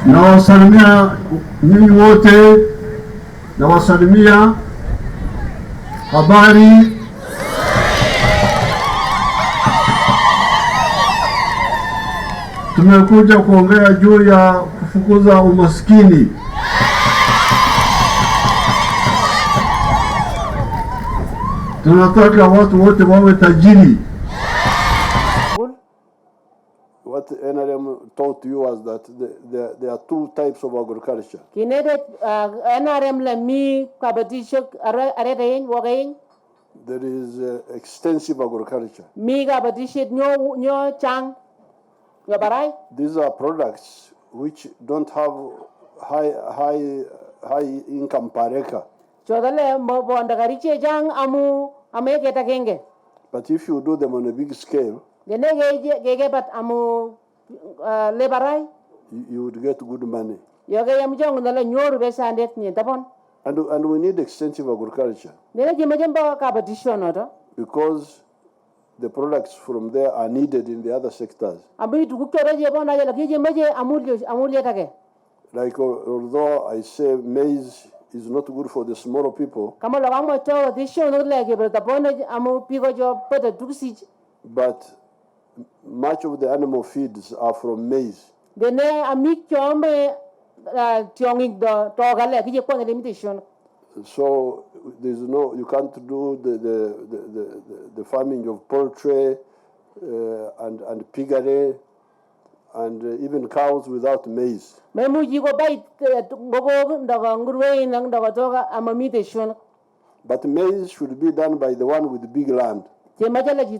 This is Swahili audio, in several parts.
Nawasalimia nyinyi wote, nawasalimia habari. Tumekuja kuongea juu ya kufukuza umaskini. Tunataka watu wote wawe tajiri. What NRM taught you was that there are two types of agriculture. Kinede NRM la mi kabatisho arete wagain. There is extensive agriculture. Mi kabatisho nyo chang. Yabarai. These are products which don't have high income per acre. Chodale mo bondagariche jang ameke takenge. But if you do them on a big scale, but lebarai, you would get good money. And we need extensive agriculture because the products from there are needed in the other sectors. Like although I say maize is not good for the smaller people, but much of the animal feeds are from maize. So there's no, you can't do the farming of poultry and piggery and even cows without maize. But maize should be done by the one with big land. So that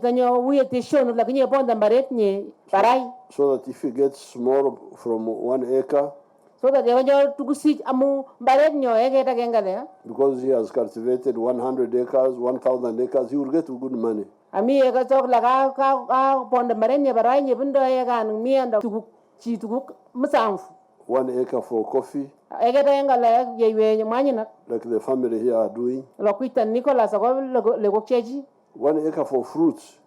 if you get small from 1 acre, because he has cultivated 100 acres, 1,000 acres, he will get good money. 1 acre for coffee, like the family here are doing. 1 acre for fruits.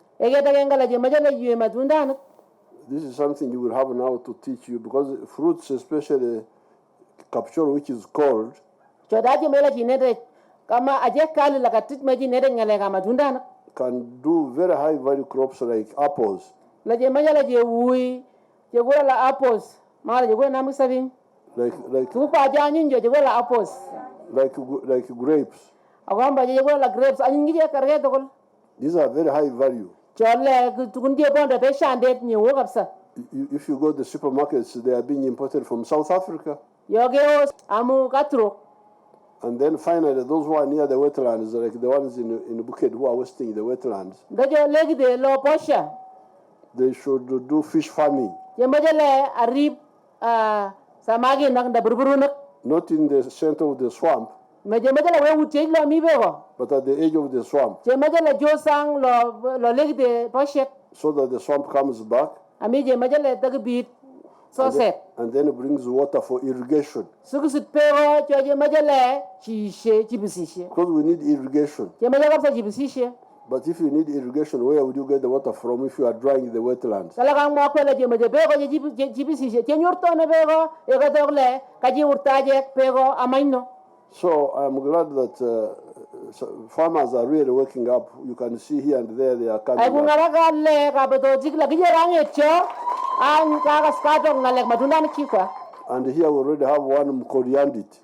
This is something you will have now to teach you, because fruits, especially capture, which is cold, can do very high value crops like apples. Like grapes. These are very high value. If you go to the supermarkets, they are being imported from South Africa. And then finally, those who are near the wetlands, like the ones in Bukit who are wasting the wetlands, they should do fish farming. Not in the center of the swamp, but at the edge of the swamp, so that the swamp comes back, and then it brings water for irrigation. Because we need irrigation. But if you need irrigation, where would you get the water from if you are drying the wetlands? So I'm glad that farmers are really waking up. You can see here and there they are coming up. And here we already have one mkoriandit.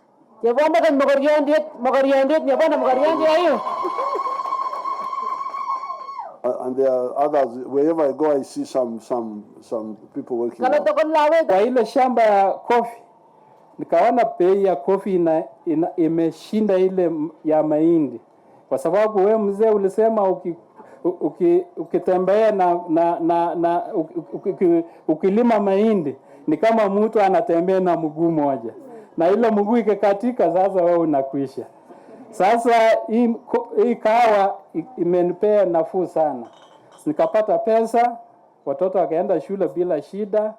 And there are others. Wherever I go, I see some people working. Kwa ile shamba ya kofi, nikaona bei ya kofi imeshinda ile ya mahindi, kwa sababu wewe mzee ulisema ukitembea na ukilima mahindi ni kama mtu anatembea na mguu moja, na ile mguu ikikatika, sasa wewe unakwisha. Sasa hii kahawa imenipea nafuu sana. Nikapata pesa, watoto wakaenda shule bila shida.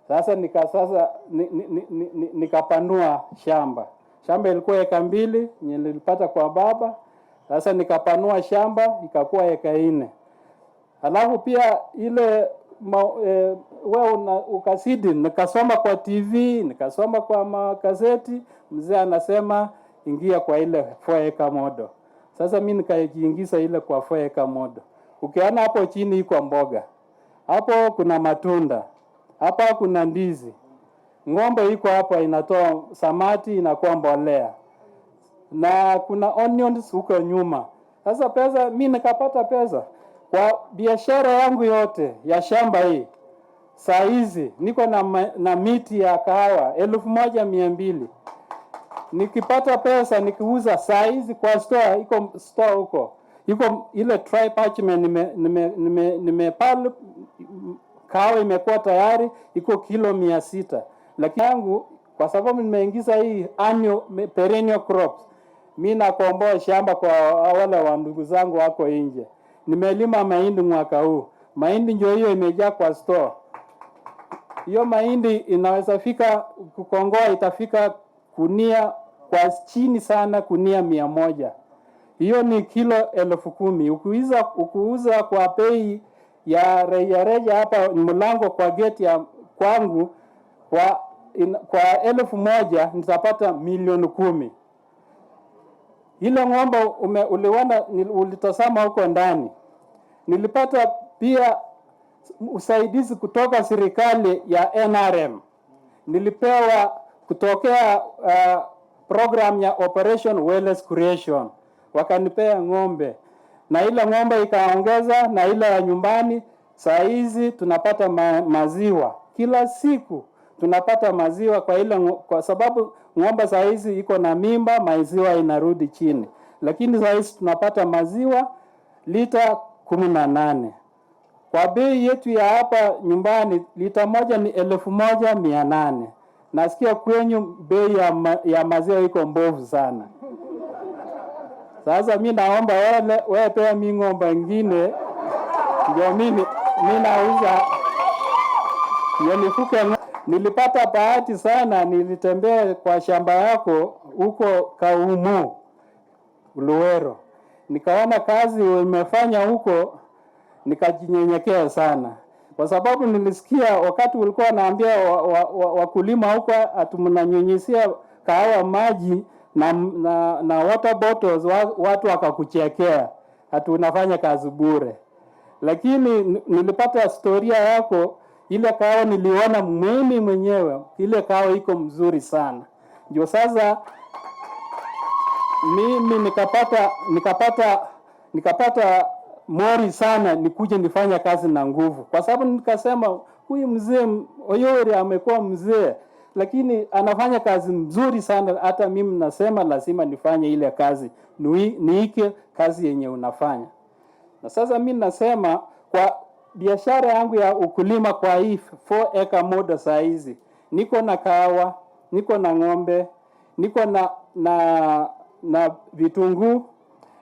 Sasa nikapanua shamba. Shamba ilikuwa eka 2 nilipata kwa baba. Sasa nikapanua shamba ikakuwa eka 4. Halafu pia ile wewe ukazidi, nikasoma kwa TV, nikasoma kwa magazeti, mzee anasema ingia kwa ile 4 acre model. Sasa mimi nikajiingiza ile kwa 4 acre model. Ukiona hapo chini iko mboga, hapo kuna matunda, hapa kuna ndizi, ng'ombe iko hapa inatoa samati, inakuwa mbolea, na kuna onions huko nyuma. Sasa pesa, mimi nikapata pesa kwa biashara yangu yote ya shamba hii. Saa hizi niko na miti ya kahawa 1200. Nikipata pesa nikiuza saa hizi kwa store, iko store huko, iko ile dry parchment nimepal kahawa imekuwa tayari, iko kilo 600. Lakini yangu kwa sababu nimeingiza hii annual perennial crops, mimi nakomboa shamba kwa wale wa ndugu zangu wako nje. Nimelima mahindi mwaka huu. Mahindi ndio hiyo imejaa kwa store. Hiyo mahindi inaweza fika kukongoa, itafika kunia kwa chini sana, kunia 100. Hiyo ni kilo 10,000. Ukiuza kwa bei ya reja hapa mlango kwa gate ya kwangu kwa 1,000 nitapata milioni 10. Ile ng'ombe uliona ulitazama huko ndani. Nilipata pia usaidizi kutoka serikali ya NRM. Nilipewa kutokea program ya Operation Wellness Creation. Wakanipea ng'ombe. Na ile ng'ombe ikaongeza na ile ya nyumbani. Saa hizi tunapata maziwa. Kila siku tunapata maziwa kwa sababu ng'ombe saa hizi iko na mimba, maziwa inarudi chini. Lakini saa hizi tunapata maziwa lita 18. Kwa bei yetu ya hapa nyumbani lita moja ni 1,800. Nasikia kwenyu bei ya maziwa iko mbovu sana. Sasa mimi naomba wewe pea mimi ng'ombe nyingine ndio mimi nauza nifuke. Nilipata bahati sana, nilitembea kwa shamba yako huko Kaumu Luero. Nikaona kazi umefanya huko, nikajinyenyekea sana. Kwa sababu nilisikia wakati ulikuwa naambia wakulima huko atumnanyunyisia kahawa maji na water bottles, watu wakakuchekea ati unafanya kazi bure. Lakini nilipata historia yako, ile kahawa niliona mimi mwenyewe, ile kahawa iko mzuri sana. Ndio sasa mimi nikapata mori sana nikuje nifanya kazi na nguvu. Kwa sababu nikasema huyu mzee Oyori amekuwa mzee, lakini anafanya kazi mzuri sana, hata mimi nasema lazima nifanye ile kazi. Niike kazi yenye unafanya. Na sasa mimi nasema kwa biashara yangu ya ukulima kwa hii 4 acre model saa hizi, niko na kahawa, niko na ng'ombe, niko na vitunguu,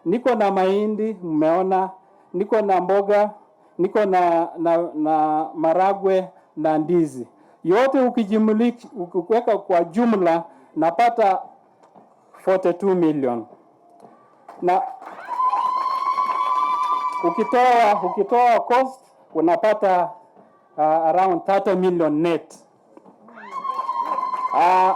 niko na mahindi, mmeona, niko na mboga, niko na maragwe na ndizi. Yote ukijumlisha, ukiweka kwa jumla napata 42 million. Na ukitoa cost unapata around 30 million net. I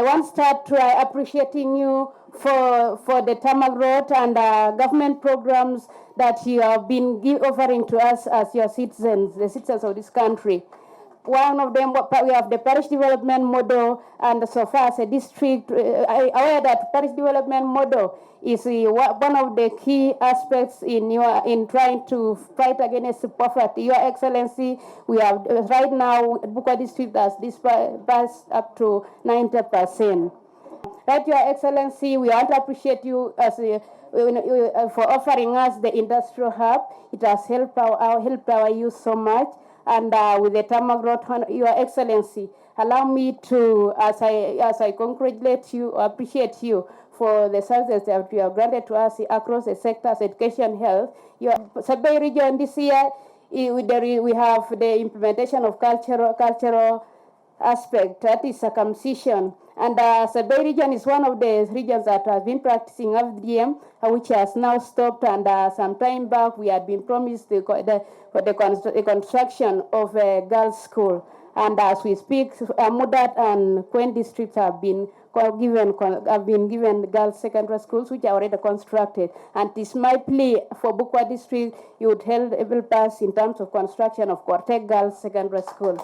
want to start by appreciating you for the tarmac road and government programs that you have been offering to us as your citizens, the citizens of this country. One of them, we have the parish development model, and so far as a district, aware that parish development model is one of the key aspects in trying to fight against poverty. Your Excellency, we have right now Buka district has disbursed up to 90%. Right, Your Excellency, we want to appreciate you as for offering us the industrial hub. It has helped our youth so much. And with the tarmac road, Your Excellency, allow me to, as I congratulate you, appreciate you for the services that you have granted to us across the sectors, education, health. Your Sebei region this year, we have the implementation of cultural aspect, that is circumcision. And Sebei region is one of the regions that has been practicing FGM, which has now stopped. And some time back, we had been promised the construction of a girls' school. And as we speak, Mudat and Kwen districts have been given girls' secondary schools, which are already constructed. And this might plea for Bukwa district, you would help us in terms of construction of Kortek Girls' Secondary School.